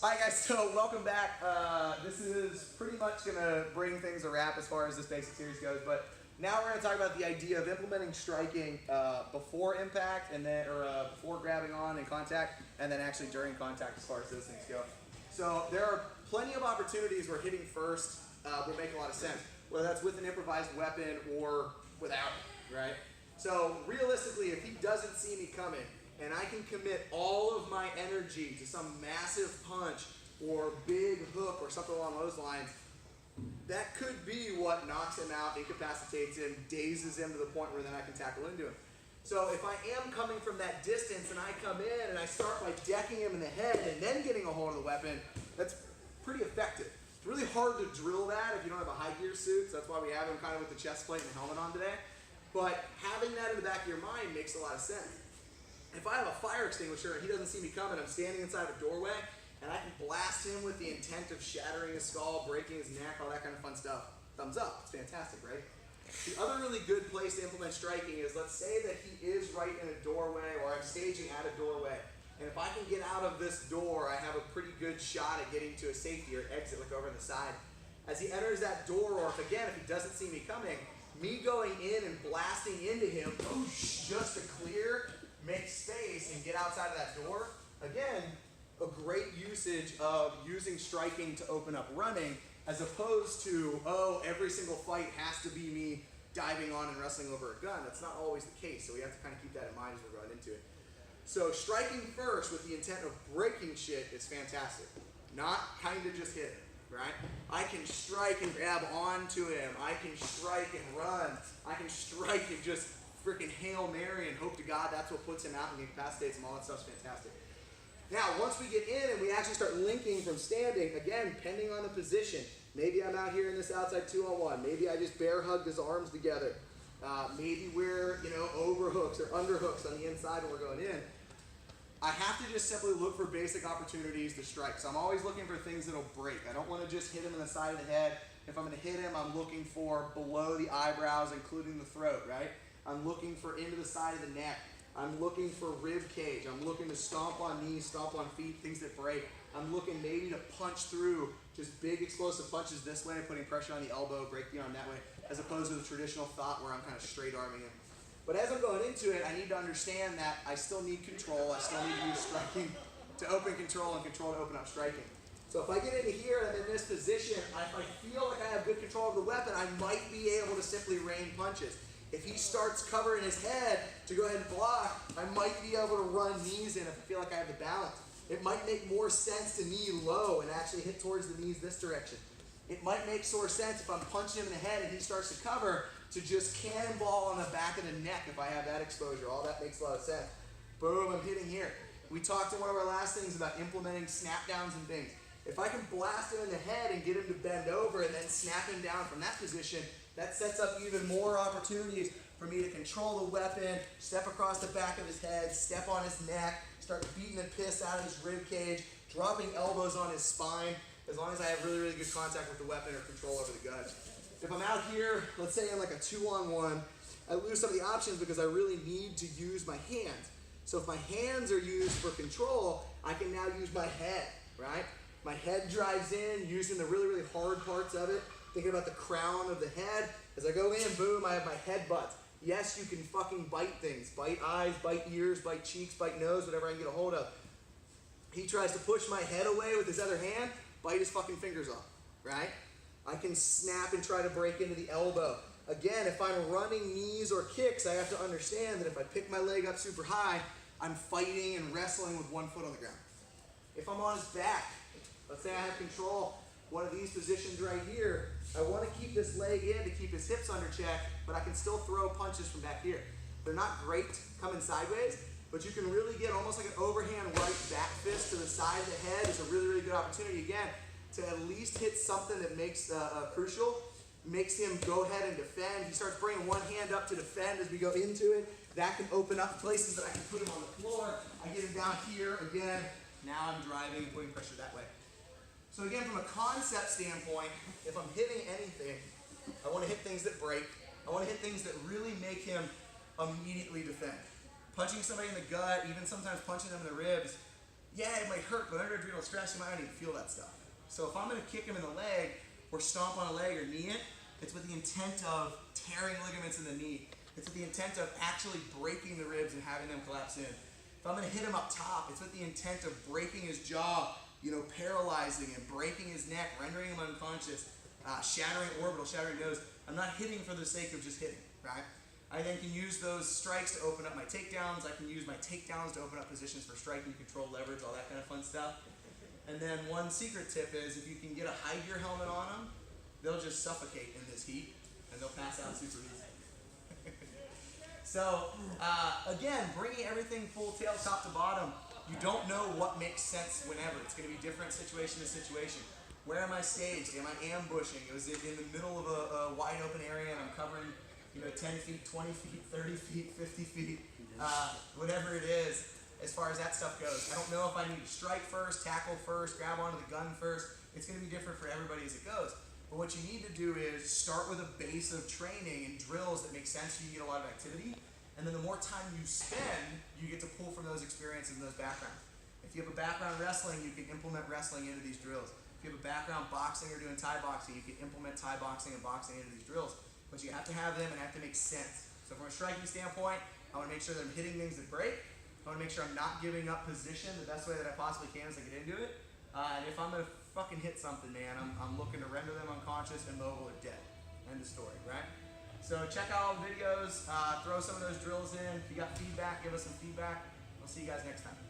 Hi guys, so welcome back. This is pretty much going to bring things a wrap as far as this basic series goes, but now we're going to talk about the idea of implementing striking before impact and then, before grabbing on in contact, and then actually during contact as far as those things go. So there are plenty of opportunities where hitting first will make a lot of sense, whether that's with an improvised weapon or without it, right? So realistically, if he doesn't see me coming, and I can commit all of my energy to some massive punch or big hook or something along those lines, that could be what knocks him out, incapacitates him, dazes him to the point where then I can tackle into him. So if I am coming from that distance and I come in and I start by decking him in the head and then getting a hold of the weapon, that's pretty effective. It's really hard to drill that if you don't have a high gear suit, so that's why we have him kind of with the chest plate and the helmet on today. But having that in the back of your mind makes a lot of sense. If I have a fire extinguisher and he doesn't see me coming, I'm standing inside a doorway, and I can blast him with the intent of shattering his skull, breaking his neck, all that kind of fun stuff. Thumbs up, it's fantastic, right? The other really good place to implement striking is, let's say that he is right in a doorway, or I'm staging at a doorway, and if I can get out of this door, I have a pretty good shot at getting to a safety or exit, like over on the side. As he enters that door, or if he doesn't see me coming, me going in and blasting into him, whoosh, just to clear, make space and get outside of that door. Again, a great usage of using striking to open up running, as opposed to, oh, every single fight has to be me diving on and wrestling over a gun. That's not always the case, so we have to kind of keep that in mind as we're going into it. So striking first with the intent of breaking shit is fantastic. Not kind of just hit it, right? I can strike and grab onto him. I can strike and run. I can strike and just freaking Hail Mary and hope to God that's what puts him out and incapacitates him. All that stuff's fantastic. Now, once we get in and we actually start linking from standing, again, depending on the position, maybe I'm out here in this outside 2-on-1. Maybe I just bear hugged his arms together. Maybe we're, overhooks or underhooks on the inside when we're going in. I have to just simply look for basic opportunities to strike. So I'm always looking for things that'll break. I don't want to just hit him in the side of the head. If I'm going to hit him, I'm looking for below the eyebrows, including the throat, right? I'm looking for into the side of the neck. I'm looking for rib cage. I'm looking to stomp on knees, stomp on feet, things that break. I'm looking maybe to punch through just big explosive punches this way, putting pressure on the elbow, break the arm that way, as opposed to the traditional thought where I'm kind of straight arming him. But as I'm going into it, I need to understand that I still need control. I still need to use striking to open control and control to open up striking. So if I get into here and in this position, if I feel like I have good control of the weapon, I might be able to simply rain punches. If he starts covering his head to go ahead and block, I might be able to run knees in if I feel like I have the balance. It might make more sense to knee low and actually hit towards the knees this direction. It might make more sense if I'm punching him in the head and he starts to cover to just cannonball on the back of the neck if I have that exposure. All that makes a lot of sense. Boom, I'm hitting here. We talked in one of our last things about implementing snap downs and things. If I can blast him in the head and get him to bend over and then snap him down from that position, that sets up even more opportunities for me to control the weapon, step across the back of his head, step on his neck, start beating the piss out of his rib cage, dropping elbows on his spine, as long as I have really, really good contact with the weapon or control over the gun. If I'm out here, let's say in like a 2-on-1, I lose some of the options because I really need to use my hands. So if my hands are used for control, I can now use my head, right? My head drives in, using the really, really hard parts of it, thinking about the crown of the head. As I go in, boom, I have my head butts. Yes, you can fucking bite things. Bite eyes, bite ears, bite cheeks, bite nose, whatever I can get a hold of. He tries to push my head away with his other hand, bite his fucking fingers off, right? I can snap and try to break into the elbow. Again, if I'm running knees or kicks, I have to understand that if I pick my leg up super high, I'm fighting and wrestling with one foot on the ground. If I'm on his back, let's say I have control, one of these positions right here, I want to keep this leg in to keep his hips under check, but I can still throw punches from back here. They're not great coming sideways, but you can really get almost like an overhand right back fist to the side of the head. It's a really, really good opportunity, again, to at least hit something that makes crucial, makes him go ahead and defend. He starts bringing one hand up to defend as we go into it. That can open up places that I can put him on the floor. I get him down here again. Now I'm driving and putting pressure that way. So again, from a concept standpoint, if I'm hitting anything, I want to hit things that break. I want to hit things that really make him immediately defend. Punching somebody in the gut, even sometimes punching them in the ribs, yeah, it might hurt, but under adrenal stress, you might not even feel that stuff. So if I'm gonna kick him in the leg, or stomp on a leg or knee it, it's with the intent of tearing ligaments in the knee. It's with the intent of actually breaking the ribs and having them collapse in. If I'm gonna hit him up top, it's with the intent of breaking his jaw, paralyzing him, breaking his neck, rendering him unconscious, shattering orbital, shattering nose. I'm not hitting for the sake of just hitting, right? I then can use those strikes to open up my takedowns. I can use my takedowns to open up positions for striking, control, leverage, all that kind of fun stuff. And then one secret tip is if you can get a high gear helmet on them, they'll just suffocate in this heat and they'll pass out super easy. So again, bringing everything full tail top to bottom, you don't know what makes sense whenever. It's going to be different situation to situation. Where am I staged? Am I ambushing? Is it in the middle of a wide open area and I'm covering 10 feet, 20 feet, 30 feet, 50 feet, whatever it is, as far as that stuff goes. I don't know if I need to strike first, tackle first, grab onto the gun first. It's going to be different for everybody as it goes. But what you need to do is start with a base of training and drills that make sense so you get a lot of activity. And then the more time you spend, you get to pull from those experiences and those backgrounds. If you have a background wrestling, you can implement wrestling into these drills. If you have a background boxing or doing Thai boxing, you can implement Thai boxing and boxing into these drills. But you have to have them and have to make sense. So from a striking standpoint, I want to make sure that I'm hitting things that break. I want to make sure I'm not giving up position the best way that I possibly can as I get into it. And if I'm going to fucking hit something, man, I'm looking to render them unconscious, immobile, or dead. End of story, right? So check out all the videos, throw some of those drills in. If you got feedback, give us some feedback. We'll see you guys next time.